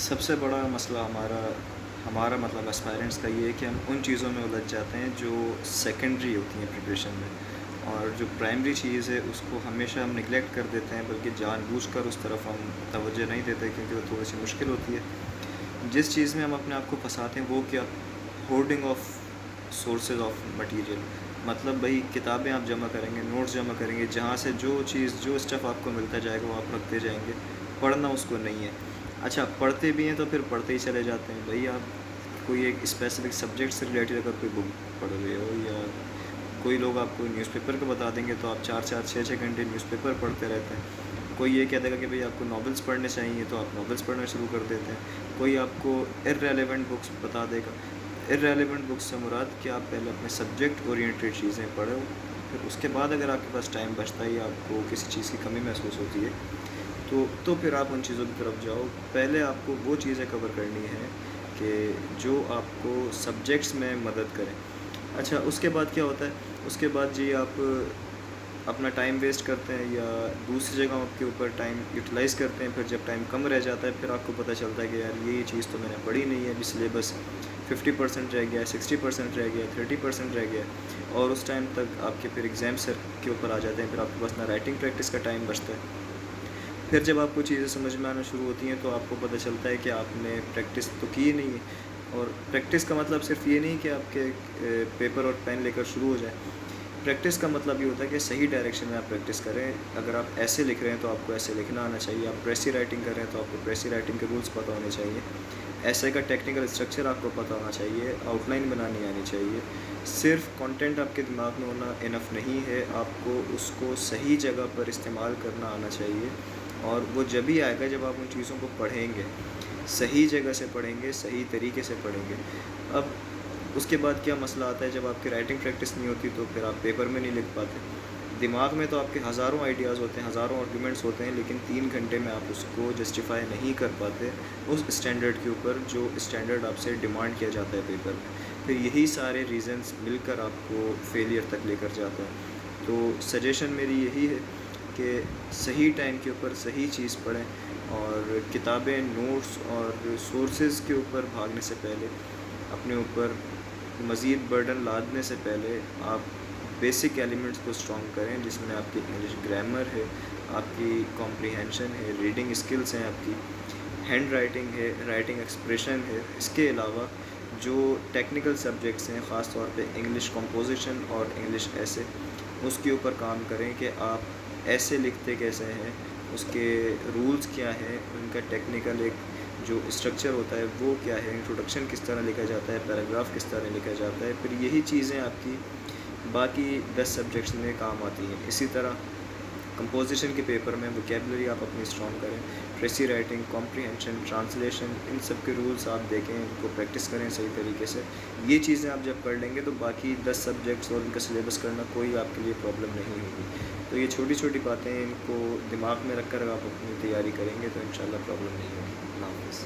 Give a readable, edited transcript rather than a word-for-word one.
سب سے بڑا مسئلہ ہمارا مطلب اسپائرنٹس کا یہ ہے کہ ہم ان چیزوں میں الجھ جاتے ہیں جو سیکنڈری ہوتی ہیں پریپریشن میں، اور جو پرائمری چیز ہے اس کو ہمیشہ ہم نگلیکٹ کر دیتے ہیں، بلکہ جان بوجھ کر اس طرف ہم توجہ نہیں دیتے کیونکہ وہ تھوڑی سی مشکل ہوتی ہے۔ جس چیز میں ہم اپنے آپ کو پھنساتے ہیں وہ کیا؟ Hoarding of sources of material, مطلب بھائی کتابیں آپ جمع کریں گے، نوٹس جمع کریں گے، جہاں سے جو چیز جو اسٹف آپ کو ملتا جائے گا وہ آپ رکھتے جائیں گے، پڑھنا اس کو نہیں ہے۔ اچھا پڑھتے بھی ہیں تو پھر پڑھتے ہی چلے جاتے ہیں۔ بھائی آپ کوئی ایک اسپیسیفک سبجیکٹ سے ریلیٹڈ اگر کوئی بک پڑھ رہے ہو، یا کوئی لوگ آپ کو نیوز پیپر کا بتا دیں گے تو آپ 4 4 6 6 گھنٹے نیوز پیپر پڑھتے رہتے ہیں۔ کوئی یہ کہہ دے گا کہ بھئی آپ کو ناولس پڑھنے چاہیے تو آپ ناولس پڑھنا شروع کر دیتے ہیں۔ کوئی آپ کو ارریلیونٹ بکس بتا دے گا۔ ارریلیونٹ بکس سے مراد کہ آپ پہلے اپنے سبجیکٹ اورینٹیڈ چیزیں پڑھو، پھر اس کے بعد اگر آپ کے پاس ٹائم بچتا ہے یا آپ کو کسی چیز کی کمی محسوس ہوتی ہے تو پھر آپ ان چیزوں کی طرف جاؤ۔ پہلے آپ کو وہ چیزیں کور کرنی ہیں کہ جو آپ کو سبجیکٹس میں مدد کریں۔ اچھا اس کے بعد کیا ہوتا ہے؟ اس کے بعد جی آپ اپنا ٹائم ویسٹ کرتے ہیں یا دوسری جگہوں کے اوپر ٹائم یوٹیلائز کرتے ہیں، پھر جب ٹائم کم رہ جاتا ہے پھر آپ کو پتہ چلتا ہے کہ یار یہ چیز تو میں نے پڑھی نہیں ہے، ابھی سلیبس 50% رہ گیا ہے، 60% رہ گیا ہے، 30% رہ گیا ہے، اور اس ٹائم تک آپ کے پھر ایگزام سر کے اوپر آ جاتے ہیں، پھر آپ کے پاس نہ رائٹنگ پریکٹس کا ٹائم بچتا ہے۔ پھر جب آپ کو چیزیں سمجھ میں آنا شروع ہوتی ہیں تو آپ کو پتہ چلتا ہے کہ آپ نے پریکٹس تو کی نہیں ہے۔ اور پریکٹس کا مطلب صرف یہ نہیں کہ آپ کے پیپر اور پین لے کر شروع ہو جائیں۔ پریکٹس کا مطلب یہ ہوتا ہے کہ صحیح ڈائریکشن میں آپ پریکٹس کریں۔ اگر آپ ایسے لکھ رہے ہیں تو آپ کو ایسے لکھنا آنا چاہیے، آپ پریسی رائٹنگ کر رہے ہیں تو آپ کو پریسی رائٹنگ کے رولز پتہ ہونے چاہیے، ایسے کا ٹیکنیکل اسٹرکچر آپ کو پتہ ہونا چاہیے، آؤٹ لائن بنانی آنی چاہیے۔ صرف کنٹینٹ آپ کے دماغ میں ہونا انف نہیں ہے، آپ کو اس کو صحیح جگہ پر استعمال کرنا آنا چاہیے، اور وہ جب ہی آئے گا جب آپ ان چیزوں کو پڑھیں گے، صحیح جگہ سے پڑھیں گے، صحیح طریقے سے پڑھیں گے۔ اب اس کے بعد کیا مسئلہ آتا ہے؟ جب آپ کی رائٹنگ پریکٹس نہیں ہوتی تو پھر آپ پیپر میں نہیں لکھ پاتے۔ دماغ میں تو آپ کے ہزاروں آئیڈیاز ہوتے ہیں، ہزاروں آرگومنٹس ہوتے ہیں، لیکن 3 گھنٹے میں آپ اس کو جسٹیفائی نہیں کر پاتے اس اسٹینڈرڈ کے اوپر جو اسٹینڈرڈ آپ سے ڈیمانڈ کیا جاتا ہے پیپر میں۔ پھر یہی سارے ریزنز مل کر آپ کو فیلئر تک لے کر جاتا ہے۔ تو سجیشن میری یہی ہے کہ صحیح ٹائم کے اوپر صحیح چیز پڑھیں، اور کتابیں، نوٹس اور سورسز کے اوپر بھاگنے سے پہلے، اپنے اوپر مزید برڈن لادنے سے پہلے آپ بیسک ایلیمنٹس کو اسٹرانگ کریں، جس میں آپ کی انگلش گرامر ہے، آپ کی کمپریہنشن ہے، ریڈنگ اسکلس ہیں، آپ کی ہینڈ رائٹنگ ہے، رائٹنگ ایکسپریشن ہے۔ اس کے علاوہ جو ٹیکنیکل سبجیکٹس ہیں، خاص طور پہ انگلش کمپوزیشن اور انگلش ایسے، اس کے اوپر کام کریں کہ آپ ایسے لکھتے کیسے ہیں، اس کے رولز کیا ہیں، ان کا ٹیکنیکل ایک جو اسٹرکچر ہوتا ہے وہ کیا ہے، انٹروڈکشن کس طرح لکھا جاتا ہے، پیراگراف کس طرح لکھا جاتا ہے۔ پھر یہی چیزیں آپ کی باقی 10 سبجیکٹس میں کام آتی ہیں۔ اسی طرح کمپوزیشن کے پیپر میں ووکیبلری آپ اپنی اسٹرانگ کریں، ٹریسی رائٹنگ، کمپریہنشن، ٹرانسلیشن، ان سب کے رولز آپ دیکھیں، ان کو پریکٹس کریں صحیح طریقے سے۔ یہ چیزیں آپ جب کر لیں گے تو باقی 10 سبجیکٹس اور ان کا سلیبس کرنا کوئی آپ کے لیے پرابلم نہیں ہوگی۔ تو یہ چھوٹی چھوٹی باتیں، ان کو دماغ میں رکھ کر آپ اپنی تیاری کریں گے تو انشاءاللہ پرابلم نہیں ہوگی۔ اللہ حافظ۔